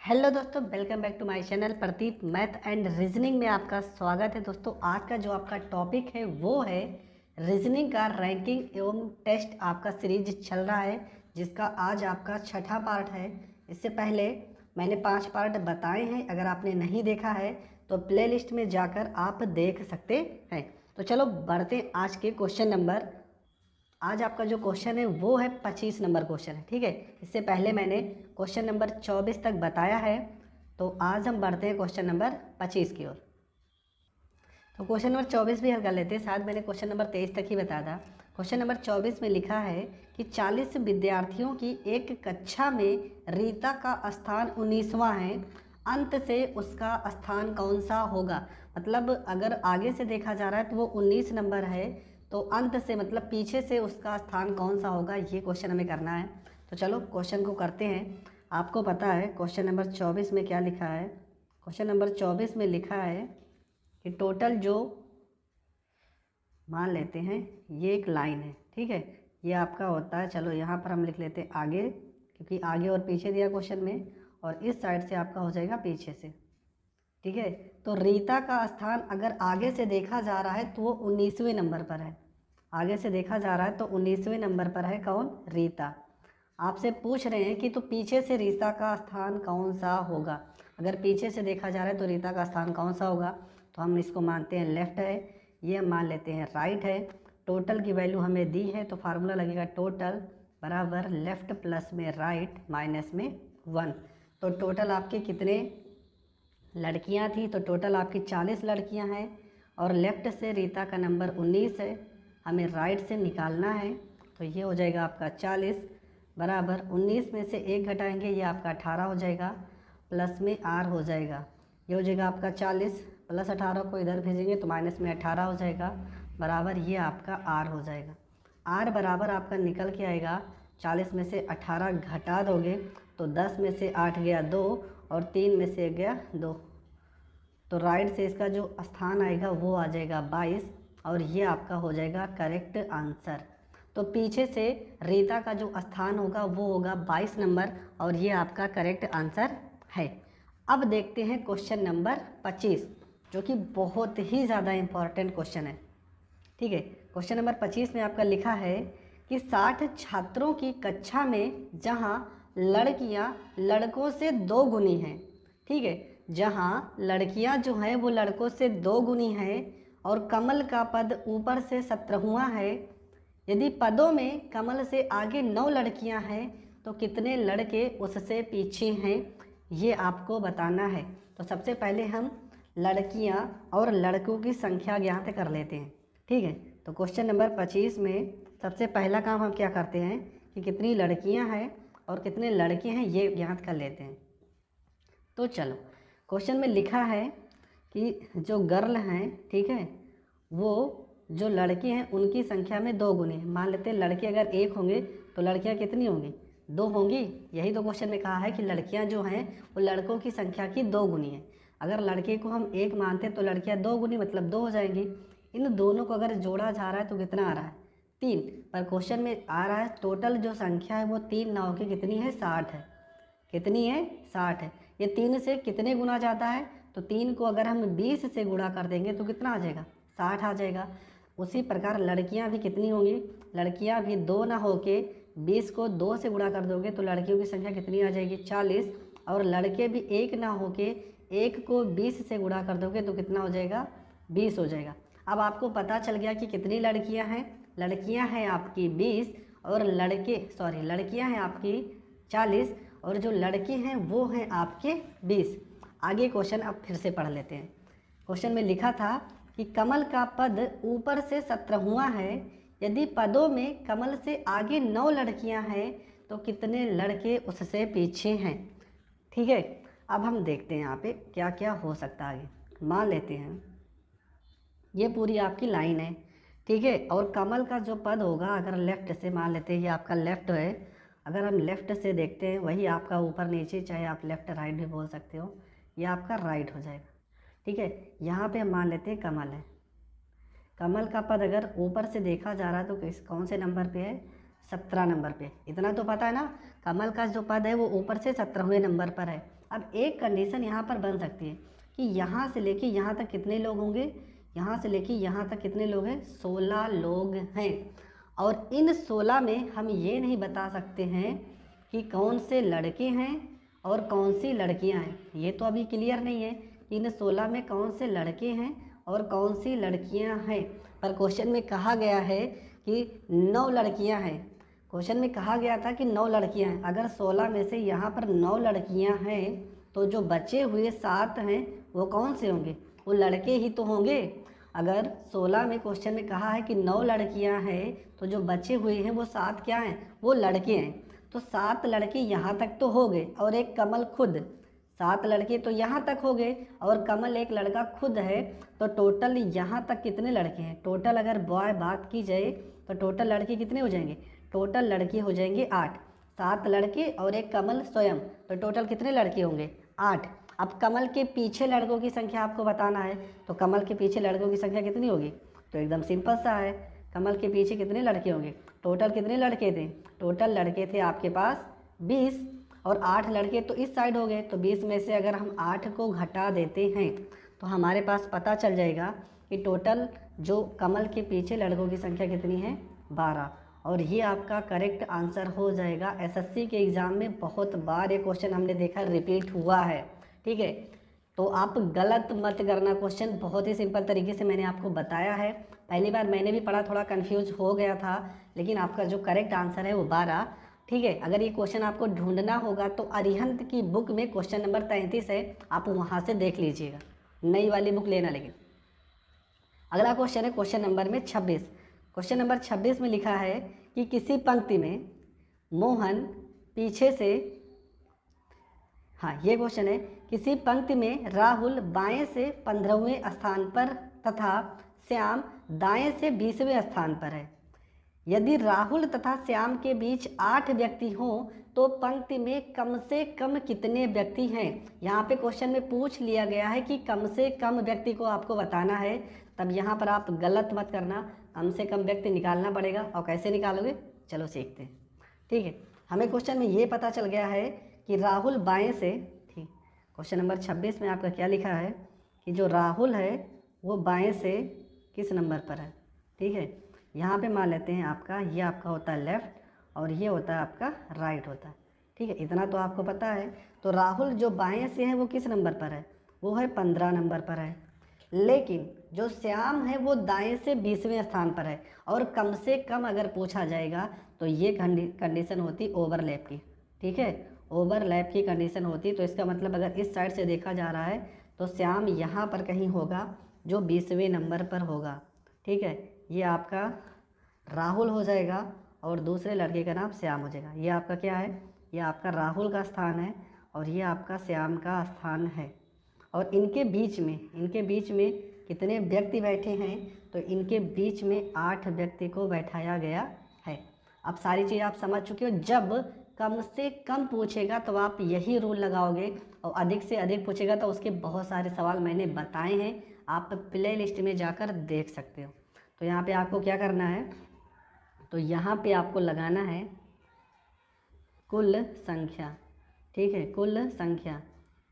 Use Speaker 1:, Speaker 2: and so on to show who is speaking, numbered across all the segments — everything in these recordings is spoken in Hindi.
Speaker 1: हेलो दोस्तों, welcome back to my channel Pradeep math and reasoning में आपका स्वागत है। दोस्तों आज का जो आपका टॉपिक है वो है रीजनिंग का रैंकिंग एवं टेस्ट आपका सीरीज चल रहा है, जिसका आज आपका छठा पार्ट है। इससे पहले मैंने 5 पार्ट बताए हैं, अगर आपने नहीं देखा है तो प्लेलिस्ट में जाकर आप देख सकते हैं। तो चलो बढ़ते हैं आज के क्वेश्चन नंबर। आज आपका जो क्वेश्चन है वो है 25 नंबर क्वेश्चन है, ठीक है। इससे पहले मैंने क्वेश्चन नंबर 24 तक बताया है, तो आज हम बढ़ते हैं क्वेश्चन नंबर 25 की ओर। तो क्वेश्चन नंबर 24 भी हल कर लेते हैं, साथ मैंने क्वेश्चन नंबर 23 तक ही बताया था। क्वेश्चन नंबर 24 में लिखा है कि 40 विद्यार्थियों की एक कक्षा में रीता का स्थान 19वां है, अंत से उसका स्थान कौन सा होगा। मतलब अगर आगे से देखा जा रहा है तो वो 19 नंबर है, तो अंत से मतलब पीछे से उसका स्थान कौन सा होगा, ये क्वेश्चन हमें करना है। तो चलो क्वेश्चन को करते हैं। आपको पता है क्वेश्चन नंबर 24 में क्या लिखा है। क्वेश्चन नंबर 24 में लिखा है कि टोटल जो, मान लेते हैं ये एक लाइन है, ठीक है, ये आपका होता है। चलो यहाँ पर हम लिख लेते हैं आगे, क्योंकि आगे और पीछे दिया क्वेश्चन में, और इस साइड से आपका हो जाएगा पीछे से, ठीक है। तो रीता का स्थान अगर आगे से देखा जा रहा है तो वो 19वें नंबर पर है। आगे से देखा जा रहा है तो 19वें नंबर पर है कौन, रीता। आपसे पूछ रहे हैं कि तो पीछे से रीता का स्थान कौन सा होगा। अगर पीछे से देखा जा रहा है तो रीता का स्थान कौन सा होगा, तो हम इसको मानते हैं लेफ़्ट है, ये हम मान लेते हैं राइट है। टोटल की वैल्यू हमें दी है तो फार्मूला लगेगा टोटल बराबर लेफ़्ट प्लस में राइट माइनस में 1। तो टोटल आपके कितने लड़कियां थी, तो टोटल आपकी 40 लड़कियां हैं, और लेफ़्ट से रीता का नंबर 19 है, हमें राइट से निकालना है। तो ये हो जाएगा आपका 40 बराबर 19 में से 1 घटाएंगे, ये आपका 18 हो जाएगा, प्लस में आर हो जाएगा। ये हो जाएगा आपका 40 प्लस 18 को इधर भेजेंगे तो माइनस में 18 हो जाएगा, बराबर ये आपका आर हो जाएगा। आर बराबर आपका निकल के आएगा, 40 में से 18 घटा दोगे तो 10 में से 8 गया 2, और 3 में से 1 गया 2, तो राइट से इसका जो स्थान आएगा वो आ जाएगा 22, और ये आपका हो जाएगा करेक्ट आंसर। तो पीछे से रीता का जो स्थान होगा वो होगा 22 नंबर, और ये आपका करेक्ट आंसर है। अब देखते हैं क्वेश्चन नंबर 25, जो कि बहुत ही ज़्यादा इम्पॉर्टेंट क्वेश्चन है, ठीक है। क्वेश्चन नंबर 25 में आपका लिखा है कि 60 छात्रों की कक्षा में जहां लड़कियां लड़कों से 2 गुनी हैं, ठीक है, जहां लड़कियां जो हैं वो लड़कों से 2 गुनी हैं, और कमल का पद ऊपर से 17वां है। यदि पदों में कमल से आगे 9 लड़कियां हैं तो कितने लड़के उससे पीछे हैं, ये आपको बताना है। तो सबसे पहले हम लड़कियां और लड़कों की संख्या ज्ञात कर लेते हैं, ठीक है। तो क्वेश्चन नंबर 25 में सबसे पहला काम हम क्या करते हैं कि कितनी लड़कियां हैं और कितने लड़के हैं ये ज्ञात कर लेते हैं। तो चलो क्वेश्चन में लिखा है कि जो गर्ल हैं, ठीक है, वो जो लड़के हैं उनकी संख्या में 2 गुनी है। मान लेते हैं लड़के अगर 1 होंगे तो लड़कियां कितनी होंगी, 2 होंगी। यही तो क्वेश्चन में कहा है कि लड़कियां जो हैं वो लड़कों की संख्या की 2 गुनी है। अगर लड़के को हम 1 मानते हैं तो लड़कियां 2 गुनी मतलब 2 हो जाएंगी। इन दोनों को अगर जोड़ा जा रहा है तो कितना आ रहा है, 3। पर क्वेश्चन में आ रहा है टोटल जो संख्या है वो 3 ना होकर कितनी है, 60 है। कितनी है, 60 है। ये 3 से कितने गुना जाता है, तो 3 को अगर हम 20 से गुणा कर देंगे तो कितना आ जाएगा, 60 आ जाएगा। उसी प्रकार लड़कियां भी कितनी होंगी, लड़कियां भी 2 ना होके 20 को 2 से गुणा कर दोगे तो लड़कियों की संख्या कितनी आ जाएगी, 40। और लड़के भी 1 ना होके 1 को 20 से गुणा कर दोगे तो कितना हो जाएगा, 20 हो जाएगा। अब आपको पता चल गया कि कितनी लड़कियां हैं। लड़कियां हैं आपकी 20 और लड़कियां हैं आपकी 40, और जो लड़के हैं वो हैं आपके 20। आगे क्वेश्चन अब फिर से पढ़ लेते हैं। क्वेश्चन में लिखा था कि कमल का पद ऊपर से 17वां है, यदि पदों में कमल से आगे 9 लड़कियां हैं तो कितने लड़के उससे पीछे हैं, ठीक है। अब हम देखते हैं यहाँ पे क्या क्या हो सकता है। मान लेते हैं ये पूरी आपकी लाइन है, ठीक है, और कमल का जो पद होगा अगर लेफ़्ट से, मान लेते हैं ये आपका लेफ़्ट है, अगर हम लेफ़्ट से देखते हैं वही आपका ऊपर नीचे, चाहे आप लेफ़्ट राइट भी बोल सकते हो, ये आपका राइट हो जाएगा, ठीक है। यहाँ पे हम मान लेते हैं कमल है। कमल का पद अगर ऊपर से देखा जा रहा है तो कौन से नंबर पे है, 17 नंबर पे। इतना तो पता है ना, कमल का जो पद है वो ऊपर से 17वें नंबर पर है, अब एक कंडीशन यहाँ पर बन सकती है कि यहाँ से लेके यहाँ तक कितने लोग होंगे, यहाँ से लेके यहाँ तक कितने लोग हैं, 16 लोग हैं। और इन 16 में हम ये नहीं बता सकते हैं कि कौन से लड़के हैं और कौन सी लड़कियां हैं। ये तो अभी क्लियर नहीं है कि इन 16 में कौन से लड़के हैं और कौन सी लड़कियां हैं। पर क्वेश्चन में कहा गया है कि 9 लड़कियां हैं। क्वेश्चन में कहा गया था कि 9 लड़कियां हैं। अगर 16 में से यहाँ पर 9 लड़कियां हैं तो जो बचे हुए 7 हैं वो कौन से होंगे, वो लड़के ही तो होंगे। अगर 16 में क्वेश्चन में कहा है कि 9 लड़कियां हैं तो जो बचे हुए हैं वो 7 क्या हैं, वो लड़के हैं। तो 7 लड़के यहाँ तक तो हो गए और एक कमल खुद, 7 लड़के तो यहाँ तक हो गए और कमल एक लड़का खुद है। तो टोटल यहाँ तक कितने लड़के हैं, टोटल अगर बॉय बात की जाए तो टोटल लड़के कितने हो जाएंगे, टोटल लड़के हो जाएंगे 8। 7 लड़के और एक कमल स्वयं, तो टोटल कितने लड़के होंगे, 8। अब कमल के पीछे लड़कों की संख्या आपको बताना है, तो कमल के पीछे लड़कों की संख्या कितनी होगी, तो एकदम सिंपल सा है, कमल के पीछे कितने लड़के होंगे। टोटल कितने लड़के थे, टोटल लड़के थे आपके पास 20 और 8 लड़के तो इस साइड हो गए। तो 20 में से अगर हम 8 को घटा देते हैं तो हमारे पास पता चल जाएगा कि टोटल जो कमल के पीछे लड़कों की संख्या कितनी है, 12। और ये आपका करेक्ट आंसर हो जाएगा। एसएससी के एग्ज़ाम में बहुत बार ये क्वेश्चन हमने देखा रिपीट हुआ है, ठीक है। तो आप गलत मत करना, क्वेश्चन बहुत ही सिंपल तरीके से मैंने आपको बताया है। पहली बार मैंने भी पढ़ा, थोड़ा कंफ्यूज हो गया था, लेकिन आपका जो करेक्ट आंसर है वो 12, ठीक है। अगर ये क्वेश्चन आपको ढूंढना होगा तो अरिहंत की बुक में क्वेश्चन नंबर 33 है, आप वहाँ से देख लीजिएगा, नई वाली बुक लेना। लेकिन अगला क्वेश्चन है क्वेश्चन नंबर में 26। क्वेश्चन नंबर 26 में लिखा है कि किसी पंक्ति में मोहन पीछे से, हाँ ये क्वेश्चन है, किसी पंक्ति में राहुल बाएं से 15वें स्थान पर तथा श्याम दाएं से 20वें स्थान पर है। यदि राहुल तथा श्याम के बीच 8 व्यक्ति हों तो पंक्ति में कम से कम कितने व्यक्ति हैं। यहाँ पे क्वेश्चन में पूछ लिया गया है कि कम से कम व्यक्ति को आपको बताना है, तब यहाँ पर आप गलत मत करना, कम से कम व्यक्ति निकालना पड़ेगा। और कैसे निकालोगे, चलो सीखते हैं, ठीक है। हमें क्वेश्चन में ये पता चल गया है कि राहुल बाएं से, ठीक, क्वेश्चन नंबर 26 में आपका क्या लिखा है कि जो राहुल है वो बाएं से किस नंबर पर है, ठीक है। यहाँ पे मान लेते हैं आपका, ये आपका होता है लेफ़्ट और ये होता है आपका राइट होता है, ठीक है। इतना तो आपको पता है। तो राहुल जो बाएं से है वो किस नंबर पर है, वो है 15 नंबर पर है। लेकिन जो श्याम है वो दाएं से 20वें स्थान पर है। और कम से कम अगर पूछा जाएगा तो ये कंडीशन होती ओवरलैप की, ठीक है, ओवरलैप की कंडीशन होती। तो इसका मतलब अगर इस साइड से देखा जा रहा है तो श्याम यहाँ पर कहीं होगा जो 20वें नंबर पर होगा, ठीक है। ये आपका राहुल हो जाएगा और दूसरे लड़के का नाम श्याम हो जाएगा। ये आपका क्या है, ये आपका राहुल का स्थान है और ये आपका श्याम का स्थान है। और इनके बीच में कितने व्यक्ति बैठे हैं, तो इनके बीच में 8 व्यक्ति को बैठाया गया है। अब सारी चीज़ आप समझ चुके हो। जब कम से कम पूछेगा तो आप यही रूल लगाओगे और अधिक से अधिक पूछेगा तो उसके बहुत सारे सवाल मैंने बताए हैं, आप प्ले लिस्ट में जाकर देख सकते हो। तो यहाँ पे आपको क्या करना है, तो यहाँ पे आपको लगाना है कुल संख्या, ठीक है, कुल संख्या।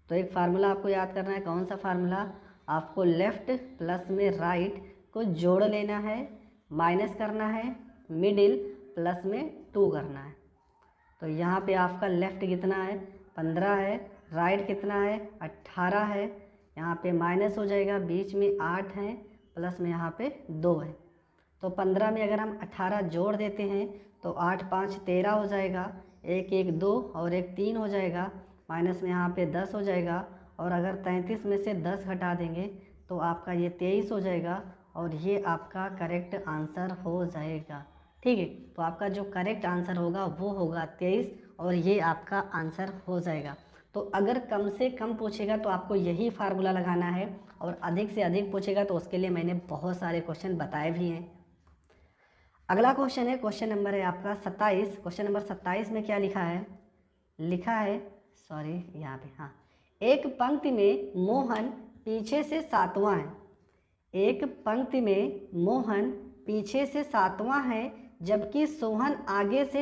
Speaker 1: तो एक फार्मूला आपको याद करना है, कौन सा फार्मूला, आपको लेफ़्ट प्लस में राइट को जोड़ लेना है, माइनस करना है, मिडिल प्लस में 2 करना है। तो यहाँ पे आपका लेफ़्ट कितना है, 15 है, राइट कितना है, 18 है, यहाँ पे माइनस हो जाएगा, बीच में 8 है, प्लस में यहाँ पे 2 है। तो 15 में अगर हम 18 जोड़ देते हैं तो 8 5 13 हो जाएगा, 1 1 2 और 1 3 हो जाएगा, माइनस में यहाँ पे 10 हो जाएगा। और अगर 33 में से 10 घटा देंगे तो आपका ये 23 हो जाएगा और ये आपका करेक्ट आंसर हो जाएगा, ठीक है। तो आपका जो करेक्ट आंसर होगा वो होगा 23 और ये आपका आंसर हो जाएगा। तो अगर कम से कम पूछेगा तो आपको यही फार्मूला लगाना है और अधिक से अधिक पूछेगा तो उसके लिए मैंने बहुत सारे क्वेश्चन बताए भी हैं। अगला क्वेश्चन है, क्वेश्चन नंबर है आपका 27। क्वेश्चन नंबर 27 में क्या लिखा है, यहाँ पे, हाँ, एक पंक्ति में मोहन पीछे से 7वां है। एक पंक्ति में मोहन पीछे से 7वां है जबकि सोहन आगे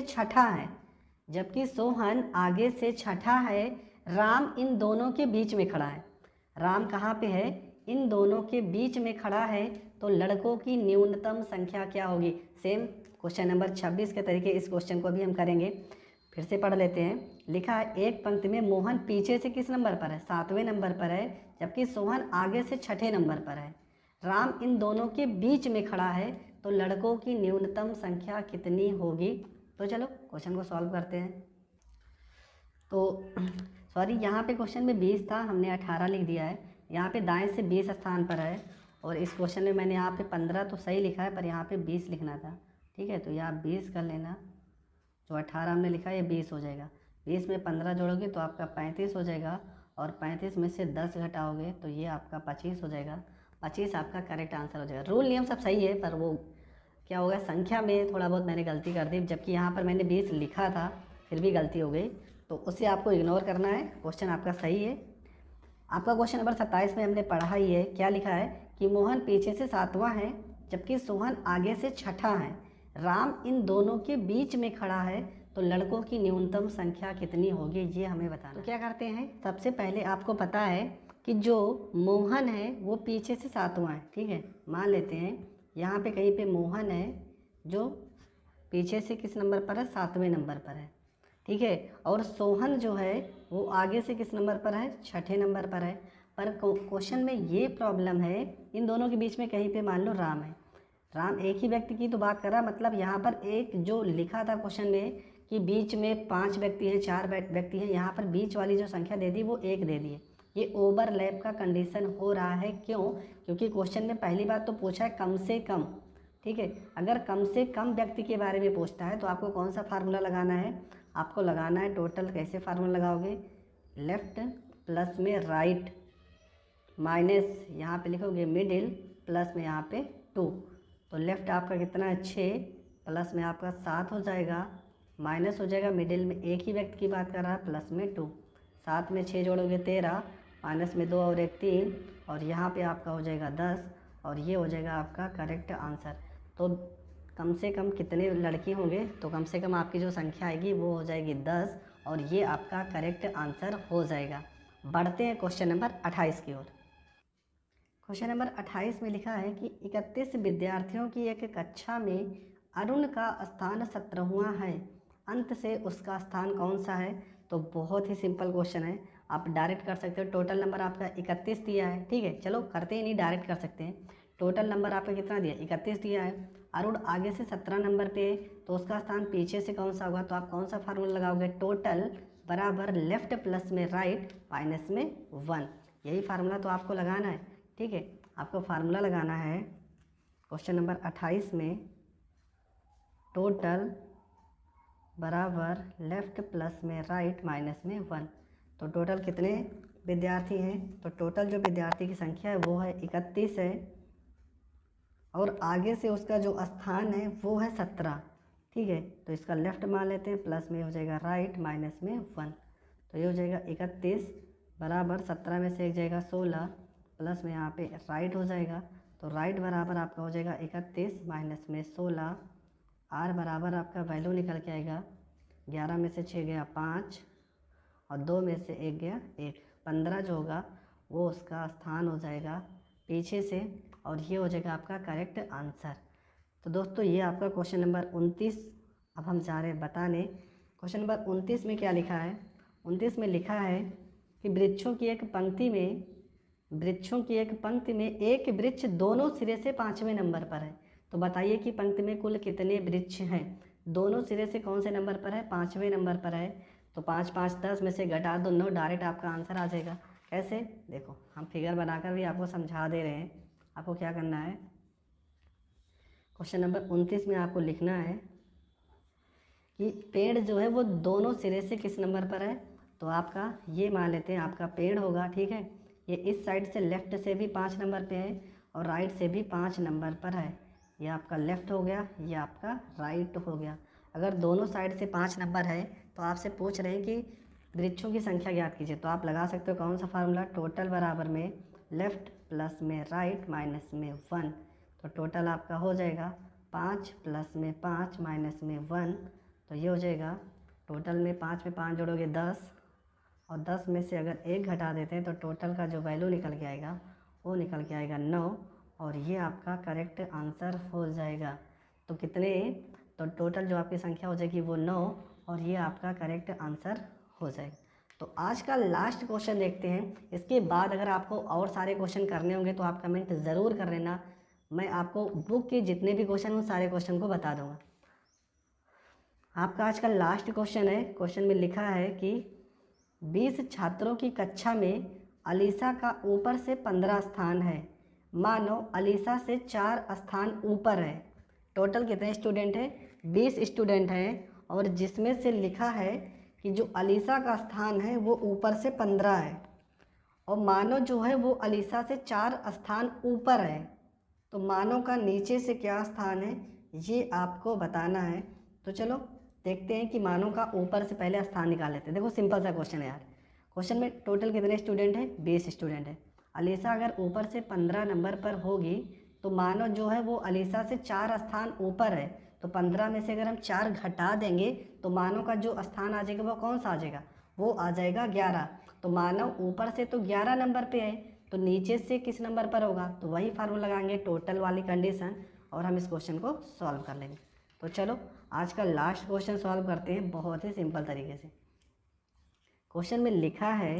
Speaker 1: से छठा है। राम इन दोनों के बीच में खड़ा है। राम कहाँ पे है? इन दोनों के बीच में खड़ा है, तो लड़कों की न्यूनतम संख्या क्या होगी? सेम क्वेश्चन नंबर 26 के तरीके इस क्वेश्चन को भी हम करेंगे। फिर से पढ़ लेते हैं। लिखा है एक पंक्ति में मोहन पीछे से किस नंबर पर है? 7वें नंबर पर है, जबकि सोहन आगे से 6ठे नंबर पर है। राम इन दोनों के बीच में खड़ा है, तो लड़कों की न्यूनतम संख्या कितनी होगी? तो चलो क्वेश्चन को सॉल्व करते हैं। तो सॉरी, यहाँ पे क्वेश्चन में 20 था, हमने 18 लिख दिया है। यहाँ पे दाएं से 20 स्थान पर है, और इस क्वेश्चन में मैंने यहाँ पे 15 तो सही लिखा है, पर यहाँ पे 20 लिखना था। ठीक है, तो यहाँ 20 कर लेना। जो 18 हमने लिखा है ये 20 हो जाएगा। 20 में 15 जोड़ोगे तो आपका 35 हो जाएगा, और 35 में से 10 घटाओगे तो ये आपका 25 हो जाएगा। 25 आपका करेक्ट आंसर हो जाएगा। रूल नियम सब सही है, पर वो क्या होगा, संख्या में थोड़ा बहुत मैंने गलती कर दी, जबकि यहाँ पर मैंने 20 लिखा था, फिर भी गलती हो गई, तो उसे आपको इग्नोर करना है। क्वेश्चन आपका सही है। आपका क्वेश्चन नंबर 27 में हमने पढ़ा ही है। क्या लिखा है कि मोहन पीछे से 7वां है, जबकि सोहन आगे से 6ठा है। राम इन दोनों के बीच में खड़ा है, तो लड़कों की न्यूनतम संख्या कितनी होगी, ये हमें बताना। तो क्या करते हैं, सबसे पहले आपको पता है कि जो मोहन है वो पीछे से 7वां है। ठीक है, मान लेते हैं यहाँ पे कहीं पे मोहन है जो पीछे से किस नंबर पर है? 7वें नंबर पर है। ठीक है, और सोहन जो है वो आगे से किस नंबर पर है? 6ठे नंबर पर है। पर क्वेश्चन में ये प्रॉब्लम है, इन दोनों के बीच में कहीं पे मान लो राम है। राम एक ही व्यक्ति की तो बात कर रहा, मतलब यहाँ पर एक जो लिखा था क्वेश्चन में कि बीच में 5 व्यक्ति हैं, 4 व्यक्ति हैं, यहाँ पर बीच वाली जो संख्या दे दी वो 1 दे दी है। ये ओवरलैप का कंडीशन हो रहा है। क्यों? क्योंकि क्वेश्चन में पहली बात तो पूछा है कम से कम। ठीक है, अगर कम से कम व्यक्ति के बारे में पूछता है तो आपको कौन सा फार्मूला लगाना है? आपको लगाना है टोटल। कैसे फार्मूला लगाओगे? लेफ्ट प्लस में राइट माइनस यहाँ पे लिखोगे मिडिल प्लस में यहाँ पे 2। तो लेफ्ट आपका कितना है? 6, प्लस में आपका 7 हो जाएगा, माइनस हो जाएगा मिडिल में एक ही व्यक्ति की बात कर रहा है, प्लस में 2। 7 में 6 जोड़ोगे 13, माइनस में 2 और 1 3, और यहाँ पे आपका हो जाएगा 10, और ये हो जाएगा आपका करेक्ट आंसर। तो कम से कम कितने लड़के होंगे? तो कम से कम आपकी जो संख्या आएगी वो हो जाएगी 10, और ये आपका करेक्ट आंसर हो जाएगा। बढ़ते हैं क्वेश्चन नंबर 28 की ओर। क्वेश्चन नंबर 28 में लिखा है कि 31 विद्यार्थियों की एक कक्षा में अरुण का स्थान 17वां है, अंत से उसका स्थान कौन सा है? तो बहुत ही सिंपल क्वेश्चन है, आप डायरेक्ट कर सकते हो। टोटल नंबर आपका 31 दिया है। ठीक है, चलो करते ही नहीं, डायरेक्ट कर सकते हैं। टोटल नंबर आपका कितना दिया? 31 दिया है। अरुण आगे से 17 नंबर पे है, तो उसका स्थान पीछे से कौन सा होगा? तो आप कौन सा फार्मूला लगाओगे? टोटल बराबर लेफ्ट प्लस में राइट माइनस में 1। यही फार्मूला तो आपको लगाना है। ठीक है, आपको फार्मूला लगाना है क्वेश्चन नंबर 28 में, टोटल बराबर लेफ्ट प्लस में राइट माइनस में 1। तो टोटल कितने विद्यार्थी हैं? तो टोटल जो विद्यार्थी की संख्या है वो है 31 है, और आगे से उसका जो स्थान है वो है 17। ठीक है, तो इसका लेफ्ट मान लेते हैं, प्लस में हो जाएगा राइट माइनस में 1। तो ये हो जाएगा 31 बराबर 17 में से एक जाएगा 16, प्लस में यहाँ पे राइट हो जाएगा। तो राइट बराबर आपका हो जाएगा 31 माइनस में 16। आर बराबर आपका वैल्यू निकल के आएगा 11 में से 6 गया 5, और 2 में से 1 गया 1। 15 जो होगा वो उसका स्थान हो जाएगा पीछे से, और ये हो जाएगा आपका करेक्ट आंसर। तो दोस्तों ये आपका क्वेश्चन नंबर 29। अब हम जा रहे हैं बताने क्वेश्चन नंबर 29 में क्या लिखा है। 29 में लिखा है कि वृक्षों की एक पंक्ति में एक वृक्ष दोनों सिरे से 5वें नंबर पर है। तो बताइए कि पंक्ति में कुल कितने वृक्ष हैं? दोनों सिरे से कौन से नंबर पर है? 5वें नंबर पर है। तो 5 5 10 में से घटा दो 9, डायरेक्ट आपका आंसर आ जाएगा। कैसे? देखो, हम फिगर बनाकर भी आपको समझा दे रहे हैं। आपको क्या करना है, क्वेश्चन नंबर 29 में आपको लिखना है कि पेड़ जो है वो दोनों सिरे से किस नंबर पर है? तो आपका ये मान लेते हैं आपका पेड़ होगा। ठीक है, ये इस साइड से लेफ़्ट से भी 5 नंबर पे है, और राइट से भी 5 नंबर पर है। ये आपका लेफ़्ट हो गया, ये आपका राइट हो गया। अगर दोनों साइड से 5 नंबर है तो आपसे पूछ रहे हैं कि वृक्षों की संख्या ज्ञात कीजिए। तो आप लगा सकते हो कौन सा फार्मूला? टोटल बराबर में लेफ़्ट प्लस में राइट माइनस में 1। तो टोटल आपका हो जाएगा 5 प्लस में 5 माइनस में 1। तो ये हो जाएगा टोटल में 5 जोड़ोगे 10, और 10 में से अगर 1 घटा देते हैं तो टोटल का जो वैल्यू निकल के आएगा वो निकल के आएगा 9, और ये आपका करेक्ट आंसर हो जाएगा। तो कितने, तो टोटल जो आपकी संख्या हो जाएगी वो 9, और ये आपका करेक्ट आंसर हो जाएगा। तो आज का लास्ट क्वेश्चन देखते हैं। इसके बाद अगर आपको और सारे क्वेश्चन करने होंगे तो आप कमेंट ज़रूर कर लेना, मैं आपको बुक के जितने भी क्वेश्चन उन सारे क्वेश्चन को बता दूंगा। आपका आज का लास्ट क्वेश्चन है। क्वेश्चन में लिखा है कि 20 छात्रों की कक्षा में अलीसा का ऊपर से 15 स्थान है, मानो अलीसा से 4 स्थान ऊपर है। टोटल कितने स्टूडेंट हैं? 20 स्टूडेंट हैं, और जिसमें से लिखा है कि जो अलीसा का स्थान है वो ऊपर से 15 है, और मानो जो है वो अलीसा से 4 स्थान ऊपर है। तो मानो का नीचे से क्या स्थान है ये आपको बताना है। तो चलो देखते हैं कि मानो का ऊपर से पहले स्थान निकाल लेते हैं। देखो सिंपल सा क्वेश्चन है यार। क्वेश्चन में टोटल कितने स्टूडेंट हैं? 20 स्टूडेंट है। अलीसा अगर ऊपर से 15 नंबर पर होगी तो मानो जो है वो अलीसा से 4 स्थान ऊपर है, तो 15 में से अगर हम 4 घटा देंगे तो मानो का जो स्थान आ जाएगा वो कौन सा आ जाएगा? वो आ जाएगा 11। तो मानो ऊपर से तो 11 नंबर पे है, तो नीचे से किस नंबर पर होगा? तो वही फार्मूला लगाएंगे, टोटल वाली कंडीशन, और हम इस क्वेश्चन को सॉल्व कर लेंगे। तो चलो आज का लास्ट क्वेश्चन सॉल्व करते हैं बहुत ही सिंपल तरीके से। क्वेश्चन में लिखा है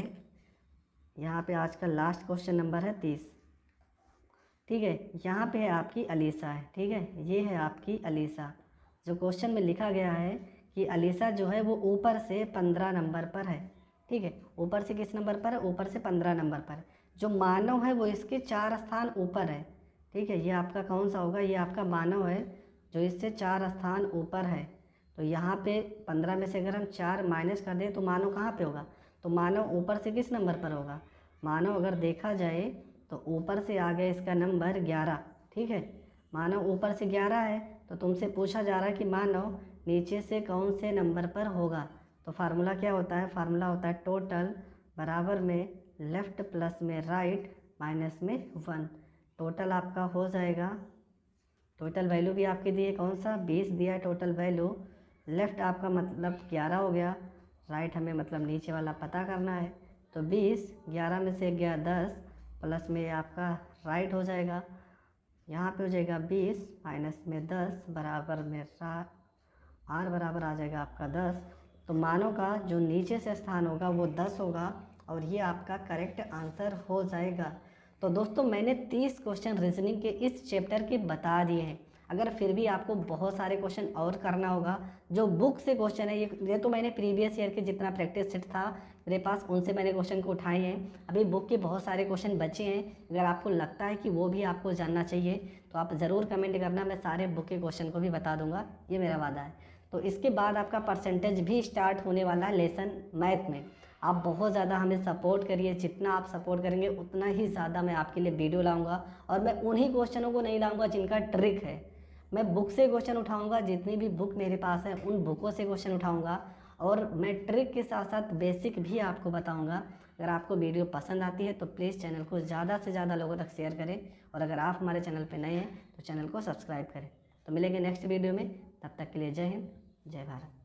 Speaker 1: यहाँ पे, आज का लास्ट क्वेश्चन नंबर है 30, ठीक है। यहाँ पे है आपकी अलीसा है, ठीक है, ये है आपकी अलीसा। जो क्वेश्चन में लिखा गया है कि अलीसा जो है वो ऊपर से 15 नंबर पर है, ठीक है। ऊपर से किस नंबर पर है? ऊपर से 15 नंबर पर। जो मानव है वो इसके 4 स्थान ऊपर है, ठीक है। ये आपका कौन सा होगा? ये आपका मानव है जो इससे 4 स्थान ऊपर है। तो यहाँ पे 15 में से अगर हम 4 माइनस कर दें तो मानव कहाँ पे होगा? तो मानव ऊपर से किस नंबर पर होगा? मानव अगर देखा जाए तो ऊपर से आ गया इसका नंबर 11, ठीक है। मानव ऊपर से 11 है, तो तुमसे पूछा जा रहा है कि मानव नीचे से कौन से नंबर पर होगा। तो फार्मूला क्या होता है? फार्मूला होता है टोटल बराबर में लेफ़्ट प्लस में राइट माइनस में 1। टोटल आपका हो जाएगा, टोटल वैल्यू भी आपके दिए कौन सा? 20 दिया है टोटल वैल्यू। लेफ़्ट आपका मतलब 11 हो गया, राइट हमें मतलब नीचे वाला पता करना है। तो 20, 11 में से गया 10, प्लस में आपका राइट हो जाएगा, यहाँ पे हो जाएगा 20 माइनस में 10 बराबर में आर बराबर आ जाएगा आपका 10। तो मानो का जो नीचे से स्थान होगा वो 10 होगा, और ये आपका करेक्ट आंसर हो जाएगा। तो दोस्तों मैंने 30 क्वेश्चन रीजनिंग के इस चैप्टर के बता दिए हैं। अगर फिर भी आपको बहुत सारे क्वेश्चन और करना होगा, जो बुक से क्वेश्चन है ये तो मैंने प्रीवियस ईयर के जितना प्रैक्टिस सेट था मेरे पास उनसे मैंने क्वेश्चन को उठाए हैं। अभी बुक के बहुत सारे क्वेश्चन बचे हैं, अगर आपको लगता है कि वो भी आपको जानना चाहिए तो आप ज़रूर कमेंट करना, मैं सारे बुक के क्वेश्चन को भी बता दूंगा, ये मेरा वादा है। तो इसके बाद आपका परसेंटेज भी स्टार्ट होने वाला है लेसन मैथ में। आप बहुत ज़्यादा हमें सपोर्ट करिए, जितना आप सपोर्ट करेंगे उतना ही ज़्यादा मैं आपके लिए वीडियो लाऊंगा, और मैं उन्हीं क्वेश्चनों को नहीं लाऊंगा जिनका ट्रिक है। मैं बुक से क्वेश्चन उठाऊंगा, जितनी भी बुक मेरे पास है उन बुकों से क्वेश्चन उठाऊंगा, और मैं ट्रिक के साथ साथ बेसिक भी आपको बताऊंगा। अगर आपको वीडियो पसंद आती है तो प्लीज़ चैनल को ज़्यादा से ज़्यादा लोगों तक शेयर करें, और अगर आप हमारे चैनल पर नए हैं तो चैनल को सब्सक्राइब करें। तो मिलेंगे नेक्स्ट वीडियो में, तब तक के लिए जय हिंद, जय भारत।